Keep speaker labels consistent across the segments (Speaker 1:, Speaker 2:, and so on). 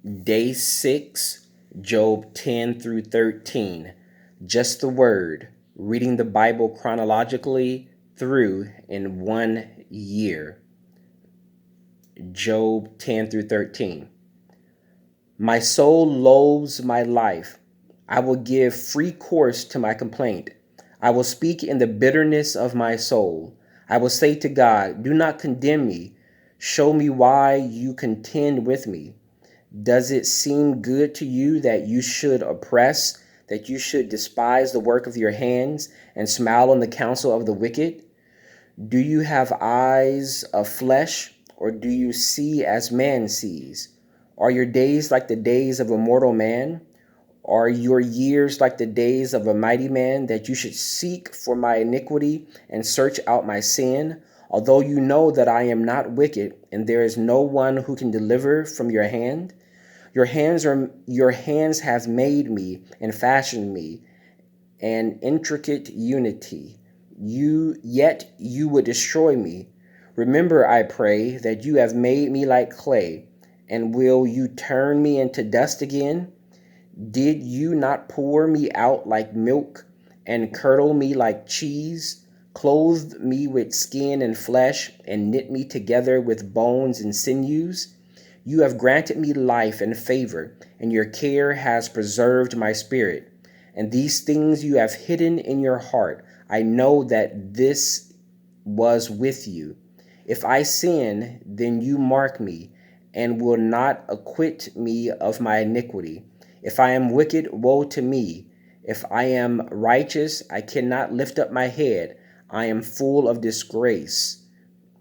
Speaker 1: Day 6, Job 10 through 13. Just the word, reading the Bible chronologically through in 1 year. Job 10 through 13. My soul loathes my life. I will give free course to my complaint. I will speak in the bitterness of my soul. I will say to God, do not condemn me. Show me why you contend with me. Does it seem good to you that you should oppress, that you should despise the work of your hands and smile on the counsel of the wicked? Do you have eyes of flesh, or do you see as man sees? Are your days like the days of a mortal man? Are your years like the days of a mighty man, that you should seek for my iniquity and search out my sin? Although you know that I am not wicked, and there is no one who can deliver from your hand? Your hands have made me and fashioned me, an intricate unity. You would destroy me. Remember, I pray, that you have made me like clay, and will you turn me into dust again? Did you not pour me out like milk and curdle me like cheese, clothed me with skin and flesh, and knit me together with bones and sinews? You have granted me life and favor, and your care has preserved my spirit. And these things you have hidden in your heart. I know that this was with you. If I sin, then you mark me, and will not acquit me of my iniquity. If I am wicked, woe to me. If I am righteous, I cannot lift up my head. I am full of disgrace.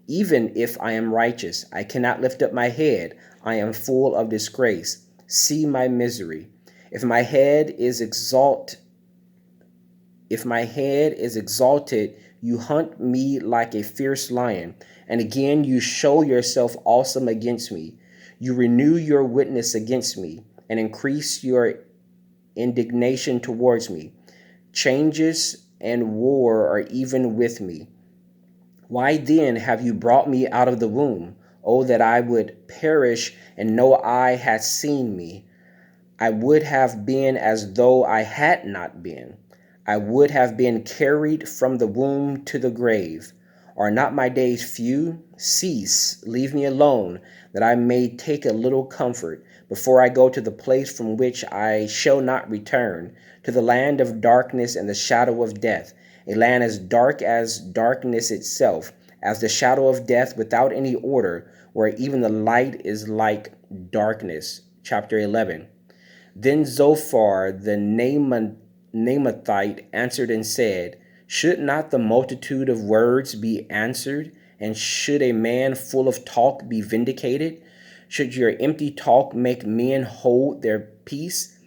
Speaker 1: Even if I am righteous, I cannot lift up my head. I am full of disgrace. See my misery. If my head is exalted, you hunt me like a fierce lion, and again you show yourself awesome against me. You renew your witness against me, and increase your indignation towards me. Changes and war are even with me. Why then have you brought me out of the womb? Oh, that I would perish and no eye had seen me. I would have been as though I had not been. I would have been carried from the womb to the grave. Are not my days few? Cease, leave me alone, that I may take a little comfort, before I go to the place from which I shall not return, to the land of darkness and the shadow of death, a land as dark as darkness itself, as the shadow of death without any order, where even the light is like darkness. Chapter 11. Then Zophar the Naamathite answered and said, should not the multitude of words be answered? And should a man full of talk be vindicated? Should your empty talk make men hold their peace?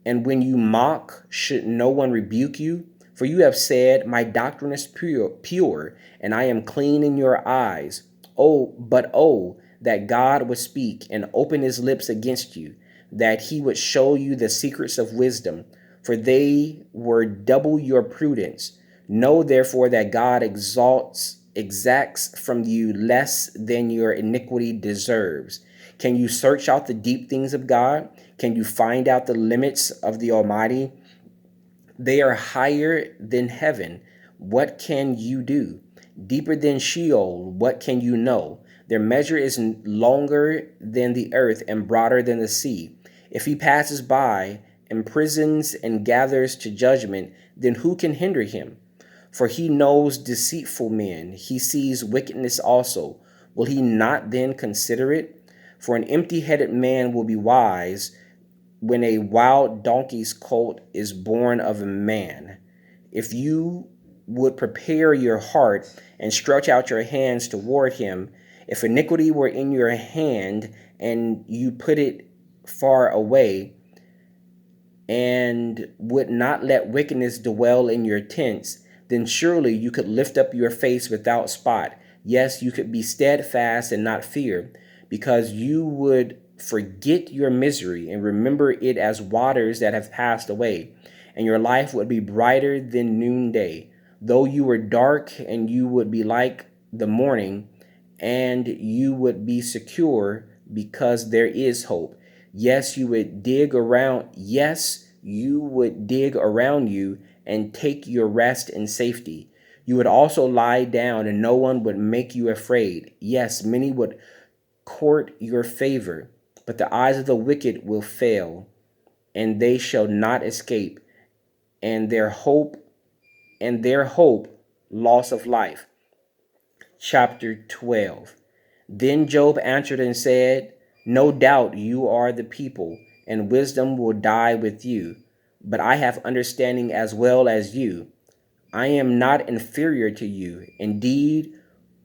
Speaker 1: And when you mock, should no one rebuke you? For you have said, my doctrine is pure, and I am clean in your eyes. Oh, that God would speak and open his lips against you, that he would show you the secrets of wisdom, for they were double your prudence. Know therefore that God exacts from you less than your iniquity deserves. Can you search out the deep things of God? Can you find out the limits of the Almighty? They are higher than heaven. What can you do? Deeper than Sheol, what can you know? Their measure is longer than the earth and broader than the sea. If he passes by, imprisons and gathers to judgment, then who can hinder him? For he knows deceitful men. He sees wickedness also. Will he not then consider it? For an empty-headed man will be wise when a wild donkey's colt is born of a man. If you would prepare your heart and stretch out your hands toward him, if iniquity were in your hand and you put it far away, and would not let wickedness dwell in your tents, then surely you could lift up your face without spot. Yes, you could be steadfast and not fear, because you would forget your misery and remember it as waters that have passed away, and your life would be brighter than noonday. Though you were dark, and you would be like the morning, and you would be secure, because there is hope. Yes, you would dig around. Yes, you would dig around you and take your rest in safety. You would also lie down and no one would make you afraid. Yes, many would court your favor, but the eyes of the wicked will fail, and they shall not escape, and their hope loss of life. Chapter 12. Then Job answered and said, no doubt you are the people, and wisdom will die with you. But I have understanding as well as you. I am not inferior to you. Indeed,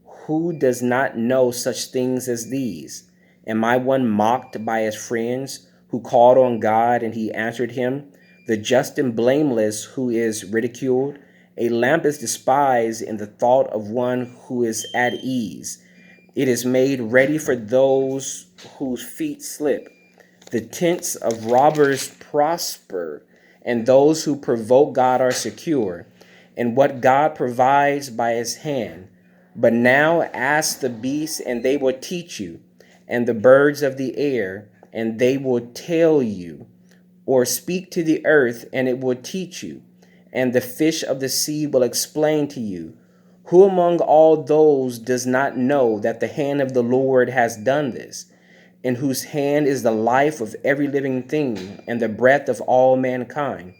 Speaker 1: who does not know such things as these? Am I one mocked by his friends, who called on God and he answered him? The just and blameless who is ridiculed? A lamp is despised in the thought of one who is at ease. It is made ready for those whose feet slip. The tents of robbers prosper, and those who provoke God are secure, and what God provides by his hand. But now ask the beasts, and they will teach you, and the birds of the air, and they will tell you, or speak to the earth, and it will teach you, and the fish of the sea will explain to you. Who among all those does not know that the hand of the Lord has done this, in whose hand is the life of every living thing and the breath of all mankind?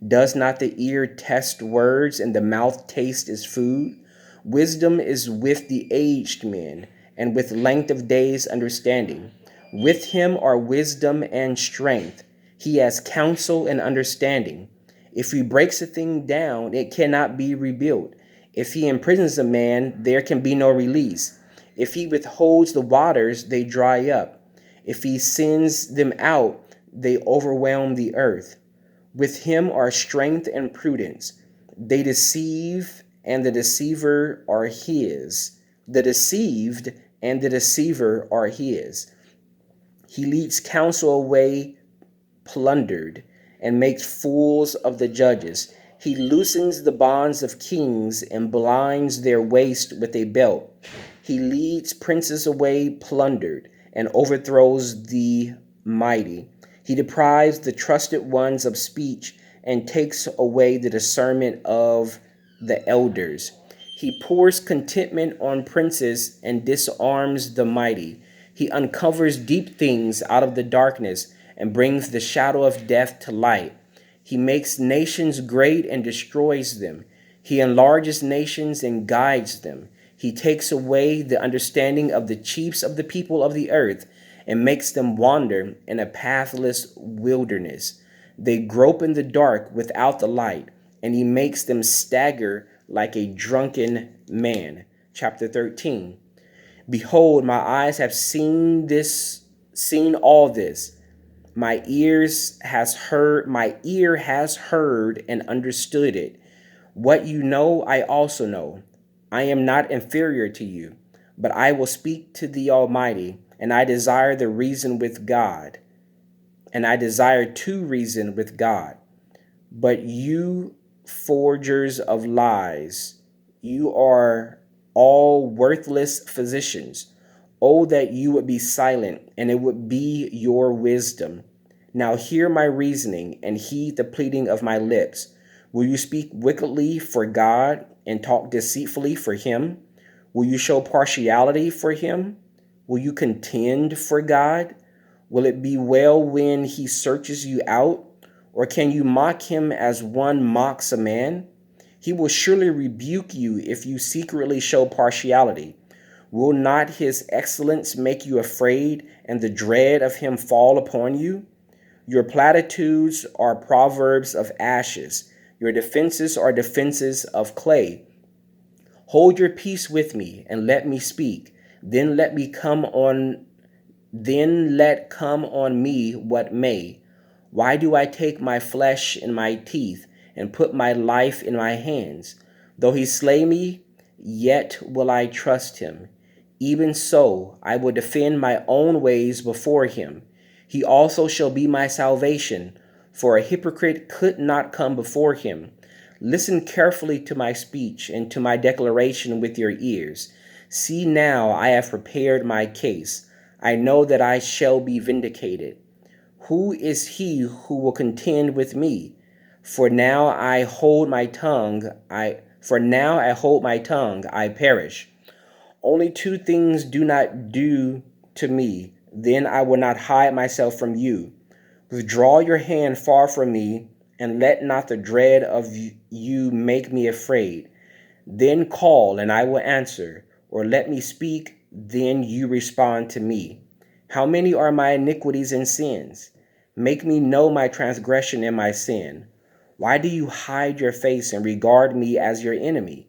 Speaker 1: Does not the ear test words and the mouth taste its food? Wisdom is with the aged men, and with length of days understanding. With him are wisdom and strength. He has counsel and understanding. If he breaks a thing down, it cannot be rebuilt. If he imprisons a man, there can be no release. If he withholds the waters, they dry up. If he sends them out, they overwhelm the earth. With him are strength and prudence. They deceive, and the deceiver are his. The deceived and the deceiver are his. He leads counsel away plundered, and makes fools of the judges. He loosens the bonds of kings and blinds their waist with a belt. He leads princes away plundered and overthrows the mighty. He deprives the trusted ones of speech and takes away the discernment of the elders. He pours contentment on princes and disarms the mighty. He uncovers deep things out of the darkness and brings the shadow of death to light. He makes nations great and destroys them. He enlarges nations and guides them. He takes away the understanding of the chiefs of the people of the earth and makes them wander in a pathless wilderness. They grope in the dark without the light, and he makes them stagger like a drunken man. Chapter 13. Behold, my eyes have seen all this. My ear has heard and understood it. What you know, I also know. I am not inferior to you, but I will speak to the Almighty, and I desire the reason with God, and I desire to reason with God. But you forgers of lies, you are all worthless physicians. Oh, that you would be silent, and it would be your wisdom. Now hear my reasoning, and heed the pleading of my lips. Will you speak wickedly for God, and talk deceitfully for him? Will you show partiality for him? Will you contend for God? Will it be well when he searches you out? Or can you mock him as one mocks a man? He will surely rebuke you if you secretly show partiality. Will not his excellence make you afraid, and the dread of him fall upon you? Your platitudes are proverbs of ashes. Your defenses are defenses of clay. Hold your peace with me, and let me speak. Then let come on me what may. Why do I take my flesh in my teeth, and put my life in my hands? Though he slay me, yet will I trust him. Even so, I will defend my own ways before him. He also shall be my salvation, for a hypocrite could not come before him. Listen carefully to my speech and to my declaration with your ears. See now, I have prepared my case. I know that I shall be vindicated. Who is he who will contend with me? For now I hold my tongue, I perish. Only two things do not do to me, then I will not hide myself from you. Withdraw your hand far from me, and let not the dread of you make me afraid. Then call, and I will answer, or let me speak, then you respond to me. How many are my iniquities and sins? Make me know my transgression and my sin. Why do you hide your face and regard me as your enemy?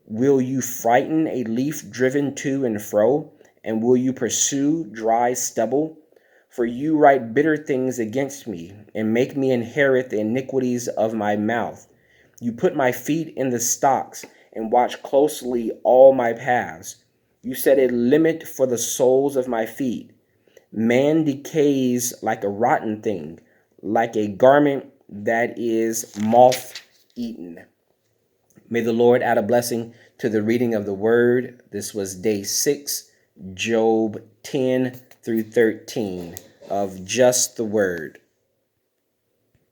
Speaker 1: Will you frighten a leaf driven to and fro? And will you pursue dry stubble? For you write bitter things against me, and make me inherit the iniquities of my mouth. You put my feet in the stocks, and watch closely all my paths. You set a limit for the soles of my feet. Man decays like a rotten thing, like a garment that is moth eaten. May the Lord add a blessing to the reading of the word. This was day 6, Job 10 through 13 of Just the Word.